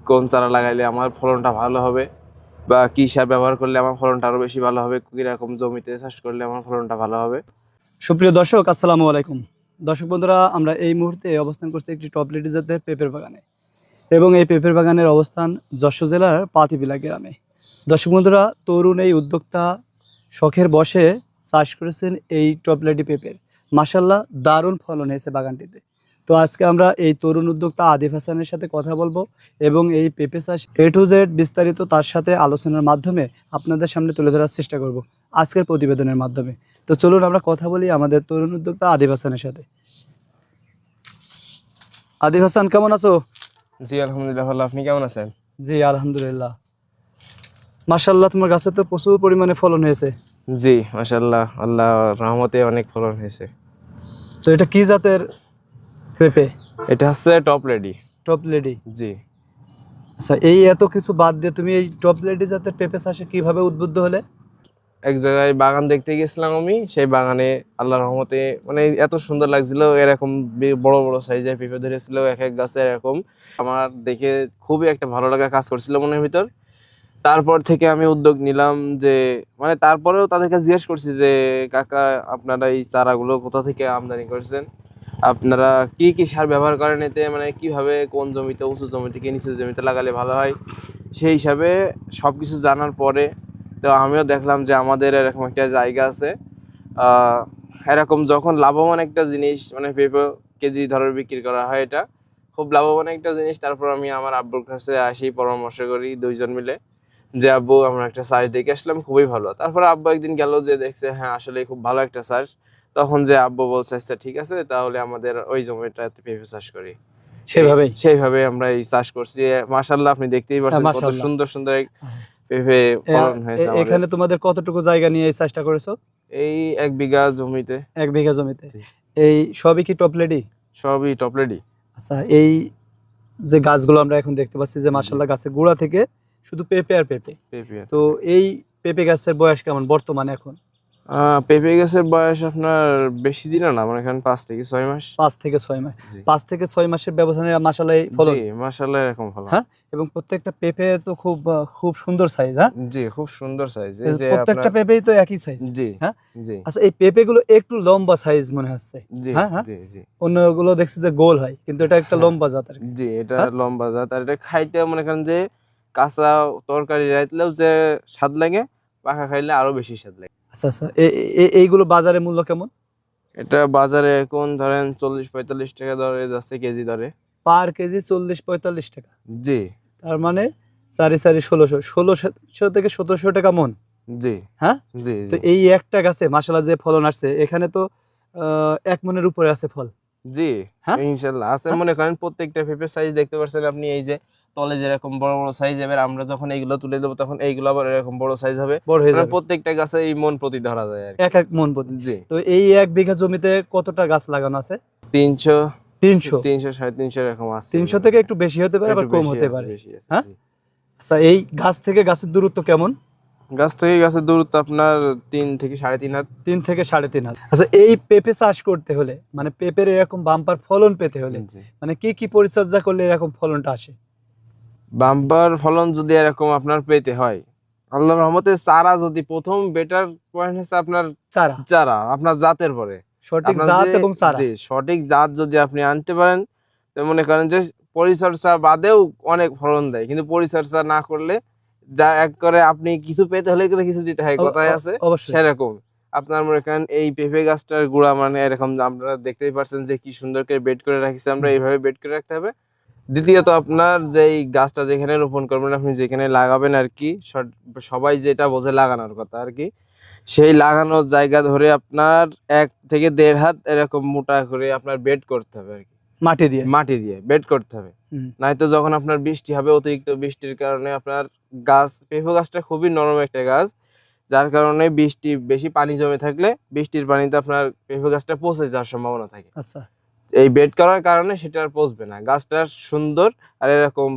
কোন চারা লাগাইলে আমার ফলনটা ভালো হবে, বা কি সার ব্যবহার করলে আমার ফলনটা আরো বেশি ভালো হবে, কিরকম জমিতে চাষ করলে আমার ফলনটা ভালো হবে। সুপ্রিয় দর্শক, আসসালামু আলাইকুম। দর্শক বন্ধুরা, আমরা এই মুহূর্তে অবস্থান করছি একটি টপ লেডি জাতের পেঁপের বাগানে, এবং এই পেঁপের বাগানের অবস্থান যশোর জেলার পাতিবিলা গ্রামে। দর্শক বন্ধুরা, তরুণ এই উদ্যোক্তা শখের বশে চাষ করেছেন এই টপ লেডি পেঁপের। মাশাল্লাহ, দারুণ ফলন হয়েছে বাগানটিতে। তো আজকে আমরা এই তরুণ উদ্যোক্তা আদিফ হাসানের সাথে কথা বলবো এবং এই পেঁপে চাষ A to Z বিস্তারিত তার সাথে আলোচনার মাধ্যমে আপনাদের সামনে তুলে ধরার চেষ্টা করব আজকের প্রতিবেদনের মাধ্যমে। তো চলুন আমরা কথা বলি আমাদের তরুণ উদ্যোক্তা আদিফ হাসানের সাথে। আদিফ হাসান, কেমন আছো? জি আলহামদুলিল্লাহ ভালো, আপনি কেমন আছেন? জি আলহামদুলিল্লাহ। মাশাআল্লাহ, তোমার গাছে তো প্রচুর পরিমাণে ফলন হয়েছে। জি মাশাআল্লাহ, আল্লাহ রহমতে অনেক ফলন হয়েছে। তো এটা কি জাতের পেঁপে? এটা হচ্ছে টপ রেডি। Top lady. জি। আচ্ছা, এই এত কিছু বাদ দিয়ে তুমি এই টপ লেডি জাতের পেঁপে চাষে কিভাবে উদ্বুদ্ধ হলে? এক জায়গায় বাগান দেখতে গেছিলাম আমি, সেই বাগানে আল্লাহর রহমতে মানে এত সুন্দর লাগছিল, এরকম বড় বড় সাইজের পেঁপে ধরেছিল এক এক গাছে এরকম। আমার দেখে খুবই একটা ভালো লাগা কাজ করছিল মনের ভিতর। তারপর থেকে আমি উদ্যোগ নিলাম যে মানে তারপরেও তাদেরকে জিজ্ঞেস করছি যে কাকা, আপনারা এই চারাগুলো কোথা থেকে আমদানি করছেন, আপনারা কি কি সার ব্যবহার করেন, এতে মানে কিভাবে কোন জমিতে, উঁচু জমি থেকে নিচু জমিতে লাগালে ভালো হয়, সেই হিসাবে সব কিছু জানার পরে তো আমিও দেখলাম যে আমাদের এরকম একটা জায়গা আছে। এরকম যখন লাভবান একটা জিনিস, মানে পেঁপে কেজি ধরে বিক্রি করা হয়, এটা খুব লাভবান একটা জিনিস। তারপর আমি আমার আব্বুর কাছে আসি, পরামর্শ করি দুইজন মিলে যে আব্বু আমরা একটা সাইজ দেখে আসলাম, খুবই ভালো। তারপর আব্বু একদিন গেল, যে দেখছে হ্যাঁ আসলে খুব ভালো একটা সাইজ। তখন যে আব্বু বলছে আচ্ছা ঠিক আছে, তাহলে আমাদের ওই জমিটাতে পেঁপে চাষ করি। সেইভাবে আমরা এই চাষ করছি। মাশাআল্লাহ, আপনি দেখতেই হ্যাঁ, পাচ্ছেন কত মাশাআল্লাহ। সুন্দর সুন্দর পেঁপে ফলন হয়েছে আমাদের। এখানে তোমাদের কতটুকু জায়গা নিয়ে এই চাষটা করেছো? এই 1 বিঘা জমিতে। 1 বিঘা জমিতে। জি। এই সবই কি টপ লেডি? সবই টপ রেডি। আচ্ছা, এই যে গাছগুলো আমরা এখন দেখতে পাচ্ছি যে জি। মাশাআল্লাহ, গাছের গোড়া থেকে শুধু পেঁপে আর পেঁপে। পেঁপে তো এই পেঁপে গাছের বয়স কেমন বর্তমানে এখন? পেঁপে গাছের বয়স আপনার বেশি দিনও না, মানে এখন 5 থেকে 6 মাস। 5 থেকে 6 মাস। জি। 5 থেকে 6 মাসের ব্যবধানে মাশাআল্লাহ এই ফলন। জি মাশাআল্লাহ, এরকম ফলন। হ্যাঁ, এবং প্রত্যেকটা পেঁপে তো খুব সুন্দর সাইজ। হ্যাঁ, জি খুব সুন্দর সাইজ, এই যে প্রত্যেকটা আপনার। পেঁপেই তো একই সাইজ। জি। হ্যাঁ। জি। আচ্ছা, এই পেঁপেগুলো একটু লম্বা সাইজ মনে হচ্ছে। জি। হ্যাঁ, হ্যাঁ। জি। জি। অন্যগুলো দেখছি যে গোল হয়, কিন্তু এটা একটা হ্যাঁ। লম্বা জাত আর কি। জি, এটা হ্যাঁ। লম্বা জাত, আর এটা খাইতে মনে করেন যে কাঁচা তরকারি রাইতলেও যে স্বাদ লাগে, পাকা খাইলে আরো বেশি স্বাদ লাগে। আচ্ছা, আচ্ছা, এইগুলো বাজারে মূল্য কেমন? এটা বাজারে এখন ধরেন 40-45 টাকা দরে যাচ্ছে, কেজি দরে। পার কেজি 40-45 টাকা। জি। তার মানে 1600 থেকে 1700 টাকা মন। জি। হ্যাঁ। জি। তো জি। এই একটা গাছে মাশাআল্লাহ যে ফলন আসছে, এখানে তো 1 মনের উপরে আছে ফল। জি হ্যাঁ, ইনশাল্লাহ আছে। হ্যাঁ। মনে করেন প্রত্যেকটা পেঁপের সাইজ দেখতে পাচ্ছেন আপনি, এই যে তলে যেরকম বড় বড় সাইজ, এবার আমরা যখন এইগুলো তুলে দেবো তখন এইগুলো আবার এরকম বড় সাইজ হবে। বড় হয়ে মানে যাবে প্রত্যেকটা গাছে এই মন প্রতি ধরা যায় আর কি। এক এক মন প্রতি। জি। তো এই 1 বিঘা জমিতে কতটা গাছ লাগানো আছে? 300, 300। 300-350 এরকম আছে। 300 থেকে একটু বেশি হতে পারে, একটু আবার কম বেশি হতে আছে, পারে। বেশি আছে। হ্যাঁ। জি। আচ্ছা, এই গাছ থেকে গাছের দূরত্ব কেমন? গাছ থেকে গাছের দূরত্ব আপনার 3 থেকে 3.5 হাত। 3 থেকে 3.5 হাত। আচ্ছা, এই পেঁপে চাষ করতে হলে, মানে পেঁপের এরকম বাম্পার ফলন পেতে হলে, জি। মানে কি কি পরিচর্যা করলে এরকম ফলনটা আসে? বাম্পার ফলন যদি এরকম আপনার পেতে হয়, আল্লাহর রহমতে চারা যদি প্রথম বেটার পয়েন্ট হচ্ছে আপনার চারা, চারা, আপনার জাতের পরে। সঠিক আপনার জাত যে এবং চারা। জি সঠিক জাত যদি আপনি আনতে পারেন, তো মনে করেন যে পরিচর্যা বাদেও অনেক ফলন দেয়, কিন্তু পরিচর্যা না করলে যা এক করে আপনি কিছু পেতে হলে কিন্তু কিছু দিতে হয়, কথায় আছে অবশ্যই। সেরকম। আপনার মনে করেন এই পেঁপে গাছটার গোড়া মানে এরকম, আপনারা দেখতেই পাচ্ছেন যে কি সুন্দর করে বেড করে রাখিছে, আমরা এইভাবে বেড করে রাখতে হবে। দ্বিতীয়ত আপনার যেই গাছটা যেখানে রোপণ করবেন, আপনি যেখানে লাগাবেন আর কি, সবাই যেটা বোঝে লাগানোর কথা আর কি, সেই লাগানোর জায়গা ধরে আপনার 1 থেকে 1.5 হাত এরকম মোটা করে আপনার বেড করতে হবে আর কি। মাটি দিয়ে। মাটি দিয়ে বেড করতে হবে। নয়তো যখন আপনার বৃষ্টি হবে, অতিরিক্ত বৃষ্টির কারণে আপনার গাছ, পেঁপে গাছটা খুবই নরম একটা গাছ, যার কারণে বৃষ্টি বেশি পানি জমে থাকলে বৃষ্টির পানিতে আপনার পেঁপে গাছটা পচে যাওয়ার সম্ভাবনা থাকে। আচ্ছা। এই বেড করার কারণে সেটা আর পচবে না, গাছটা সুন্দর আর এরকম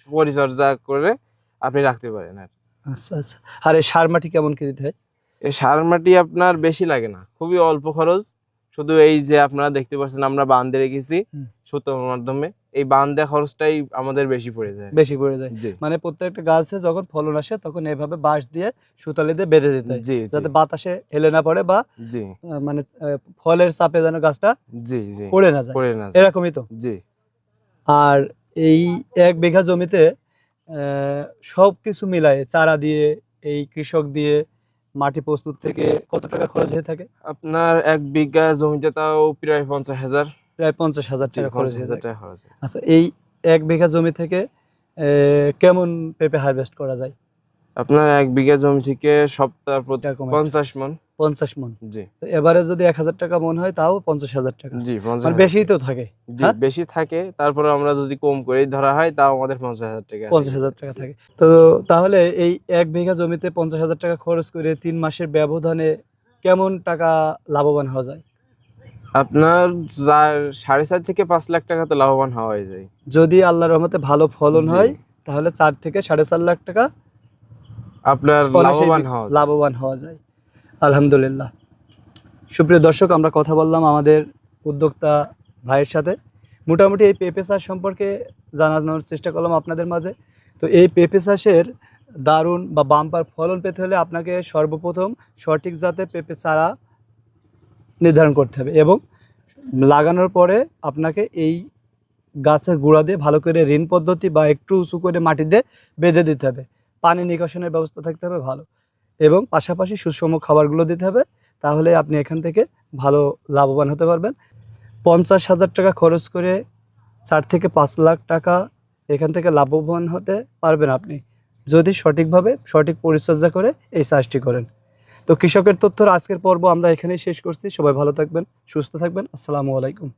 পরিচর্যা করে আপনি রাখতে পারেন আর। আচ্ছা, আচ্ছা। আর এই সার মাটি কেমন কি দিতে হয়? এই সার মাটি আপনার বেশি লাগে না, খুবই অল্প খরচ, শুধু এই যে আপনারা দেখতে পাচ্ছেন আমরা বাঁধে রেখেছি হুম। সুতোর মাধ্যমে, এই বাঁধে খরচটাই আমাদের বেশি পড়ে যায়। বেশি পড়ে যায়। জি মানে প্রত্যেকটা গাছে যখন ফলন আসে তখন এভাবে বাঁশ দিয়ে সুতালি দিয়ে বেঁধে দিতে হয়, জি জি যাতে বাতাসে হেলে না পড়ে বা জি মানে ফলের চাপে যেন গাছটা জি জি পড়ে না যায়। পড়ে না যায়। এরকমই তো। জি আর এই 1 বিঘা জমিতে সবকিছু মিলায়ে চারা দিয়ে, এই কৃষক দিয়ে, মাটি প্রস্তুত থেকে কত টাকা খরচ হয়ে থাকে? আপনার 1 বিঘা জমিতে তাও প্রায় 50,000। প্রায় 50,000 জি টাকা খরচ হয়ে 50,000 যায়। টাকা খরচ হয়। আচ্ছা, এই 1 বিঘা জমি থেকে কেমন পেঁপে হারভেস্ট করা যায়? আপনার 1 বিঘা জমি থেকে সপ্তাহ প্রতি এরকম একটা 50 মন। 50 মণ। জি তো এবারে যদি ১,০০০ টাকা মণ হয় তাও 50,000 টাকা। জি মানে 50,000 বেশিই টাকা। তো থাকে। জি হ্যাঁ? বেশি থাকে, তারপরে আমরা যদি কম করে ধরা হয় তাও আমাদের 50,000 টাকা লেগে 50,000 যায়। টাকা জি। থাকে। তো তাহলে এই 1 বিঘা জমিতে 50,000 টাকা খরচ করে ৩ মাসের ব্যবধানে কেমন টাকা লাভবান হওয়া যায়? আপনার 4.5 থেকে 5 লাখ টাকা তো লাভবান হওয়াই যায়। যদি আল্লাহর রহমতে ভালো ফলন জি হয় তাহলে ৪ থেকে 4.5 লাখ টাকা আপনার অনায়াসেই লাভবান হওয়া যায়। লাভবান হওয়া যায়। আলহামদুলিল্লাহ। সুপ্রিয় দর্শক, আমরা কথা বললাম আমাদের উদ্যোক্তা ভাইয়ের সাথে। মোটামুটি এই পেঁপে চাষ সম্পর্কে জানানোর চেষ্টা করলাম আপনাদের মাঝে। তো এই পেঁপে চাষের দারুণ বা বাম্পার ফলন পেতে হলে আপনাকে সর্বপ্রথম সঠিক জাতের পেঁপে চারা নির্ধারণ করতে হবে এবং লাগানোর পরে আপনাকে এই গাছের গোড়া দিয়ে ভালো করে ঋণ পদ্ধতি বা একটু উঁচু করে মাটি দিয়ে বেঁধে দিতে হবে। পানি নিকাশনের ব্যবস্থা থাকতে হবে ভালো এবং পাশাপাশি সুষম খাবারগুলো দিতে হবে। তাহলে আপনি এখান থেকে ভালো লাভবান হতে পারবেন। 50,000 টাকা খরচ করে 4 থেকে 5 লাখ টাকা এখান থেকে লাভবান হতে পারবেন আপনি, যদি সঠিকভাবে সঠিক পরিচর্যা করে এই চাষটি করেন। তো কৃষকের তথ্যর আজকের পর্ব আমরা এখানেই শেষ করছি। সবাই ভালো থাকবেন, সুস্থ থাকবেন। আসসালামু আলাইকুম।